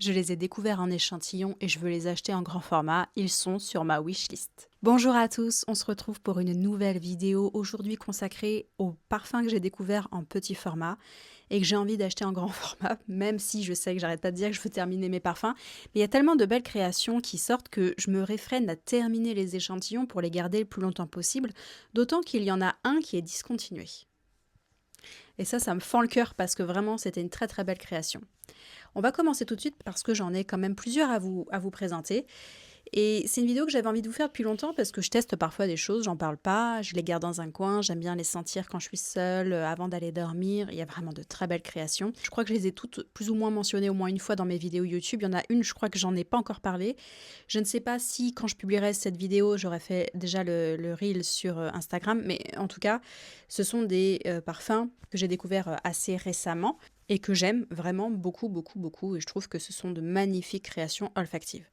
Je les ai découverts en échantillon et je veux les acheter en grand format. Ils sont sur ma wishlist. Bonjour à tous, on se retrouve pour une nouvelle vidéo aujourd'hui consacrée aux parfums que j'ai découverts en petit format et que j'ai envie d'acheter en grand format, même si je sais que j'arrête pas de dire que je veux terminer mes parfums. Mais il y a tellement de belles créations qui sortent que je me réfrène à terminer les échantillons pour les garder le plus longtemps possible, d'autant qu'il y en a un qui est discontinué. Et ça me fend le cœur parce que vraiment c'était une très très belle création. On va commencer tout de suite parce que j'en ai quand même plusieurs à vous présenter. Et c'est une vidéo que j'avais envie de vous faire depuis longtemps parce que je teste parfois des choses, j'en parle pas, je les garde dans un coin, j'aime bien les sentir quand je suis seule, avant d'aller dormir. Il y a vraiment de très belles créations. Je crois que je les ai toutes plus ou moins mentionnées au moins une fois dans mes vidéos YouTube. Il y en a une, je crois que j'en ai pas encore parlé. Je ne sais pas si quand je publierai cette vidéo, j'aurai fait déjà le reel sur Instagram, mais en tout cas, ce sont des parfums que j'ai découverts assez récemment et que j'aime vraiment beaucoup, beaucoup, beaucoup. Et je trouve que ce sont de magnifiques créations olfactives.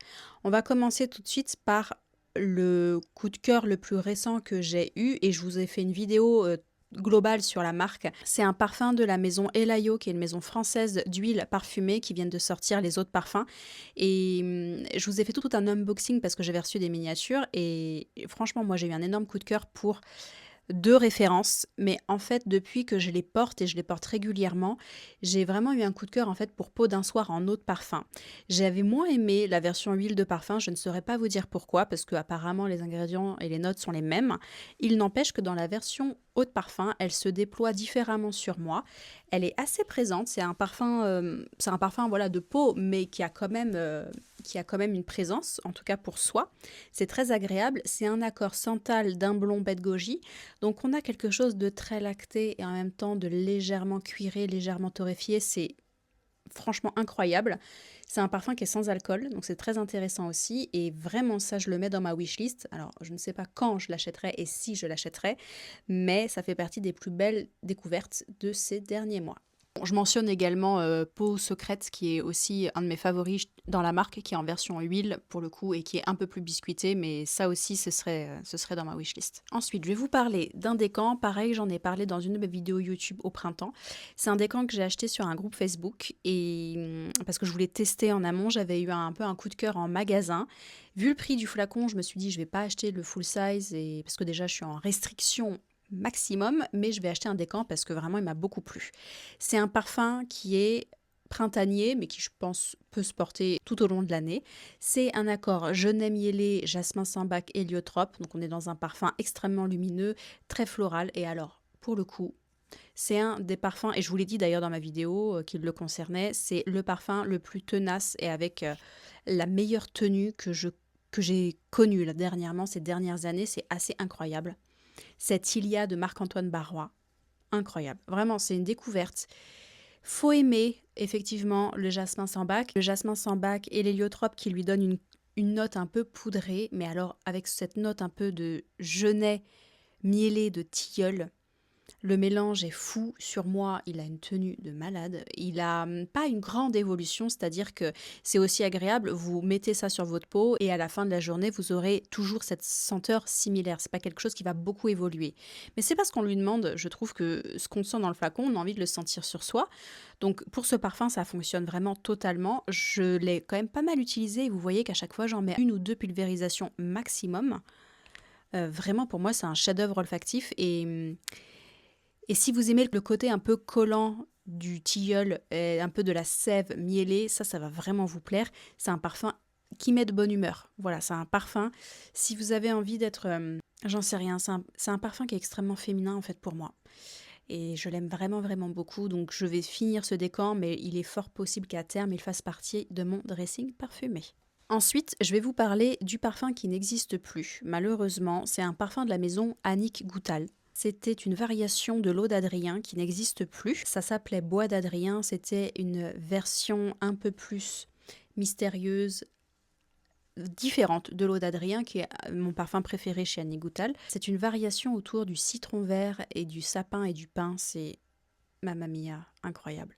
On va commencer tout de suite par le coup de cœur le plus récent que j'ai eu et je vous ai fait une vidéo globale sur la marque. C'est un parfum de la maison Elayo, qui est une maison française d'huile parfumée qui viennent de sortir les autres parfums. Et je vous ai fait tout un unboxing parce que j'avais reçu des miniatures et franchement, moi j'ai eu un énorme coup de cœur pour deux références, mais en fait, depuis que je les porte et je les porte régulièrement, j'ai vraiment eu un coup de cœur en fait pour Peau d'un soir en eau de parfum. J'avais moins aimé la version huile de parfum, je ne saurais pas vous dire pourquoi, parce que apparemment les ingrédients et les notes sont les mêmes. Il n'empêche que dans la version eau de parfum, elle se déploie différemment sur moi. Elle est assez présente, c'est un parfum voilà de peau, mais qui a quand même une présence, en tout cas pour soi. C'est très agréable. C'est un accord santal d'un blond bête goji. Donc on a quelque chose de très lacté et en même temps de légèrement cuiré, légèrement torréfié. C'est franchement incroyable. C'est un parfum qui est sans alcool, donc c'est très intéressant aussi. Et vraiment ça, je le mets dans ma wishlist. Alors je ne sais pas quand je l'achèterai et si je l'achèterai, mais ça fait partie des plus belles découvertes de ces derniers mois. Je mentionne également Peau Secrète, qui est aussi un de mes favoris dans la marque, qui est en version huile pour le coup et qui est un peu plus biscuité, mais ça aussi ce serait dans ma wishlist. Ensuite, je vais vous parler d'un décan. Pareil, j'en ai parlé dans une de mes vidéos YouTube au printemps. C'est un décan que j'ai acheté sur un groupe Facebook et parce que je voulais tester en amont, j'avais eu un peu un coup de cœur en magasin. Vu le prix du flacon, je me suis dit je vais pas acheter le full size et parce que déjà je suis en restriction maximum, mais je vais acheter un décan parce que vraiment il m'a beaucoup plu. C'est un parfum qui est printanier, mais qui je pense peut se porter tout au long de l'année. C'est un accord genêt mielé, jasmin sambac, héliotrope, donc on est dans un parfum extrêmement lumineux, très floral, et alors pour le coup, c'est un des parfums, et je vous l'ai dit d'ailleurs dans ma vidéo qui le concernait, c'est le parfum le plus tenace et avec la meilleure tenue que j'ai connue là, dernièrement, ces dernières années, c'est assez incroyable. Cette Ilia de Marc-Antoine Barrois, incroyable. Vraiment, c'est une découverte. Faut aimer, effectivement, le jasmin sambac. Le jasmin sambac et l'héliotrope qui lui donnent une note un peu poudrée, mais alors avec cette note un peu de genêt mielé de tilleul. Le mélange est fou sur moi, il a une tenue de malade. Il a pas une grande évolution, c'est-à-dire que c'est aussi agréable, vous mettez ça sur votre peau et à la fin de la journée, vous aurez toujours cette senteur similaire. C'est pas quelque chose qui va beaucoup évoluer. Mais c'est parce qu'on lui demande, je trouve que ce qu'on sent dans le flacon, on a envie de le sentir sur soi. Donc pour ce parfum, ça fonctionne vraiment totalement. Je l'ai quand même pas mal utilisé et vous voyez qu'à chaque fois, j'en mets une ou deux pulvérisations maximum. Vraiment, pour moi, c'est un chef-d'œuvre olfactif et si vous aimez le côté un peu collant du tilleul, et un peu de la sève mielée, ça va vraiment vous plaire. C'est un parfum qui met de bonne humeur. Voilà, c'est un parfum. Si vous avez envie d'être, j'en sais rien, c'est un parfum qui est extrêmement féminin en fait pour moi. Et je l'aime vraiment, vraiment beaucoup. Donc je vais finir ce décan, mais il est fort possible qu'à terme, il fasse partie de mon dressing parfumé. Ensuite, je vais vous parler du parfum qui n'existe plus. Malheureusement, c'est un parfum de la maison Annick Goutal. C'était une variation de l'eau d'Adrien qui n'existe plus. Ça s'appelait Bois d'Adrien. C'était une version un peu plus mystérieuse, différente de l'eau d'Adrien, qui est mon parfum préféré chez Annick Goutal. C'est une variation autour du citron vert et du sapin et du pin. C'est, mamma mia, incroyable.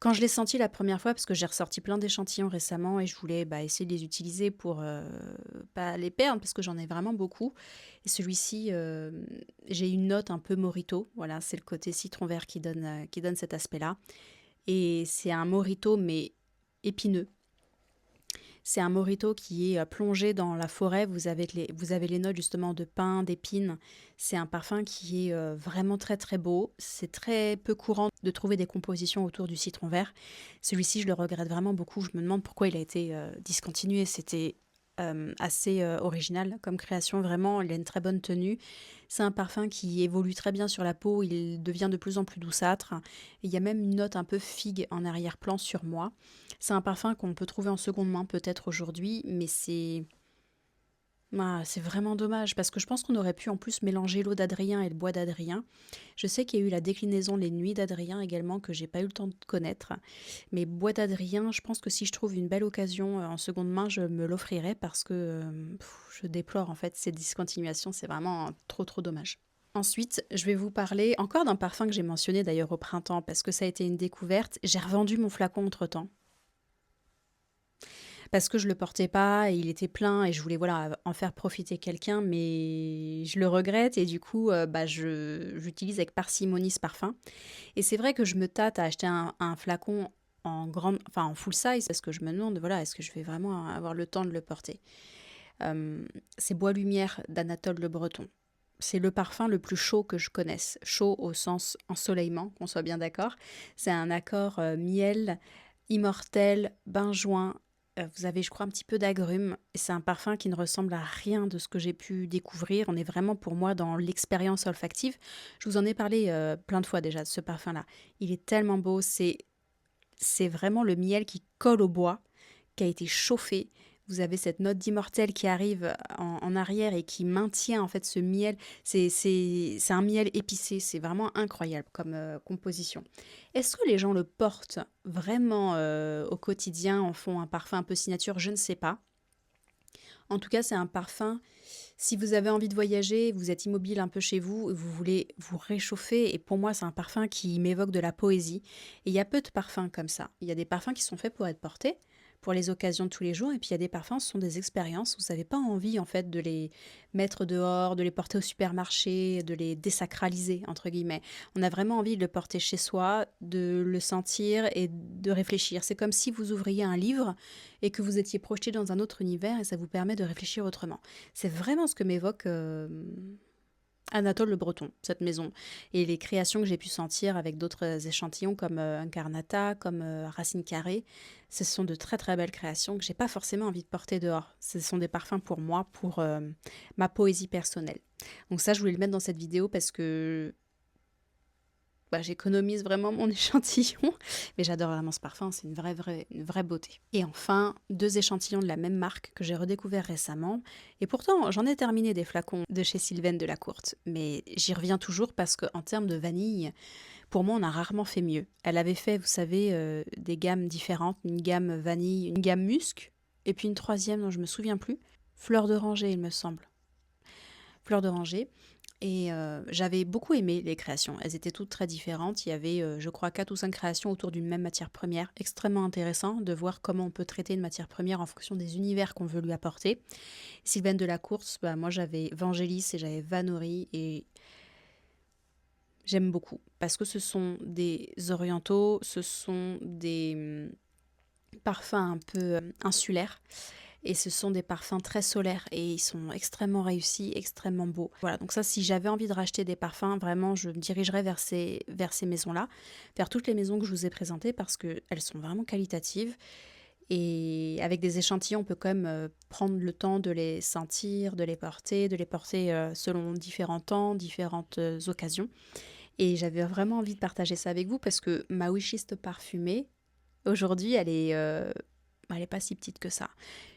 Quand je l'ai senti la première fois, parce que j'ai ressorti plein d'échantillons récemment et je voulais essayer de les utiliser pour pas les perdre, parce que j'en ai vraiment beaucoup. Et celui-ci, j'ai une note un peu mojito. Voilà, c'est le côté citron vert qui donne cet aspect-là. Et c'est un mojito, mais épineux. C'est un mojito qui est plongé dans la forêt. Vous avez les notes justement de pin, d'épines. C'est un parfum qui est vraiment très très beau. C'est très peu courant de trouver des compositions autour du citron vert. Celui-ci, je le regrette vraiment beaucoup. Je me demande pourquoi il a été discontinué. C'était assez original comme création. Vraiment, il a une très bonne tenue. C'est un parfum qui évolue très bien sur la peau. Il devient de plus en plus douceâtre. Et il y a même une note un peu figue en arrière-plan sur moi. C'est un parfum qu'on peut trouver en seconde main peut-être aujourd'hui, mais c'est vraiment dommage parce que je pense qu'on aurait pu en plus mélanger l'eau d'Adrien et le bois d'Adrien. Je sais qu'il y a eu la déclinaison Les Nuits d'Adrien également que j'ai pas eu le temps de connaître. Mais bois d'Adrien, je pense que si je trouve une belle occasion en seconde main, je me l'offrirai parce que je déplore en fait ces discontinuations. C'est vraiment trop trop dommage. Ensuite, je vais vous parler encore d'un parfum que j'ai mentionné d'ailleurs au printemps parce que ça a été une découverte. J'ai revendu mon flacon entre-temps parce que je le portais pas et il était plein et je voulais voilà en faire profiter quelqu'un, mais je le regrette et du coup j'utilise avec parcimonie ce parfum. Et c'est vrai que je me tâte à acheter un flacon en full size parce que je me demande voilà est-ce que je vais vraiment avoir le temps de le porter. C'est Bois Lumière d'Anatole Le Breton. C'est le parfum le plus chaud que je connaisse. Chaud au sens ensoleillement, qu'on soit bien d'accord. C'est un accord miel, immortel, benjoin. Vous avez, je crois, un petit peu d'agrumes. Et c'est un parfum qui ne ressemble à rien de ce que j'ai pu découvrir. On est vraiment, pour moi, dans l'expérience olfactive. Je vous en ai parlé plein de fois déjà de ce parfum-là. Il est tellement beau. C'est vraiment le miel qui colle au bois, qui a été chauffé. Vous avez cette note d'immortel qui arrive en arrière et qui maintient en fait ce miel. C'est un miel épicé, c'est vraiment incroyable comme composition. Est-ce que les gens le portent vraiment au quotidien, en font un parfum un peu signature? Je ne sais pas. En tout cas, c'est un parfum, si vous avez envie de voyager, vous êtes immobile un peu chez vous, vous voulez vous réchauffer, et pour moi, c'est un parfum qui m'évoque de la poésie. Et il y a peu de parfums comme ça. Il y a des parfums qui sont faits pour être portés, pour les occasions de tous les jours, et puis il y a des parfums, ce sont des expériences, vous n'avez pas envie en fait de les mettre dehors, de les porter au supermarché, de les désacraliser, entre guillemets. On a vraiment envie de le porter chez soi, de le sentir et de réfléchir. C'est comme si vous ouvriez un livre et que vous étiez projeté dans un autre univers et ça vous permet de réfléchir autrement. C'est vraiment ce que m'évoque Anatole Le Breton, cette maison. Et les créations que j'ai pu sentir avec d'autres échantillons comme Incarnata, comme Racine Carrée, ce sont de très très belles créations que j'ai pas forcément envie de porter dehors. Ce sont des parfums pour moi, pour ma poésie personnelle. Donc ça, je voulais le mettre dans cette vidéo parce que j'économise vraiment mon échantillon, mais j'adore vraiment ce parfum, c'est une vraie beauté. Et enfin, 2 échantillons de la même marque que j'ai redécouvert récemment, et pourtant j'en ai terminé des flacons de chez Sylvaine de la Courte, mais j'y reviens toujours parce qu'en termes de vanille, pour moi on a rarement fait mieux. Elle avait fait, vous savez, des gammes différentes, une gamme vanille, une gamme musc, et puis une troisième dont je me souviens plus, fleur d'oranger il me semble. Fleur d'oranger. Et j'avais beaucoup aimé les créations. Elles étaient toutes très différentes. Il y avait, je crois, 4 ou 5 créations autour d'une même matière première. Extrêmement intéressant de voir comment on peut traiter une matière première en fonction des univers qu'on veut lui apporter. Sylvaine de la Course, moi j'avais Vangelis et j'avais Vanori et j'aime beaucoup. Parce que ce sont des orientaux, ce sont des parfums un peu insulaires. Et ce sont des parfums très solaires et ils sont extrêmement réussis, extrêmement beaux. Voilà, donc ça, si j'avais envie de racheter des parfums, vraiment, je me dirigerais vers ces maisons-là, vers toutes les maisons que je vous ai présentées parce qu'elles sont vraiment qualitatives. Et avec des échantillons, on peut quand même prendre le temps de les sentir, de les porter selon différents temps, différentes occasions. Et j'avais vraiment envie de partager ça avec vous parce que ma wishlist parfumée, aujourd'hui, elle est pas si petite que ça.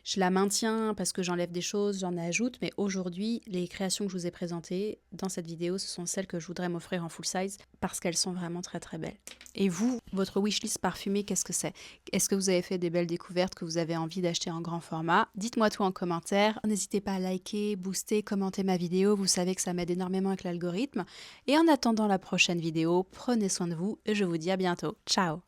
Je la maintiens parce que j'enlève des choses, j'en ajoute, mais aujourd'hui, les créations que je vous ai présentées dans cette vidéo, ce sont celles que je voudrais m'offrir en full size parce qu'elles sont vraiment très très belles. Et vous, votre wishlist parfumée, qu'est-ce que c'est? Est-ce que vous avez fait des belles découvertes que vous avez envie d'acheter en grand format? Dites-moi tout en commentaire. N'hésitez pas à liker, booster, commenter ma vidéo. Vous savez que ça m'aide énormément avec l'algorithme. Et en attendant la prochaine vidéo, prenez soin de vous et je vous dis à bientôt. Ciao!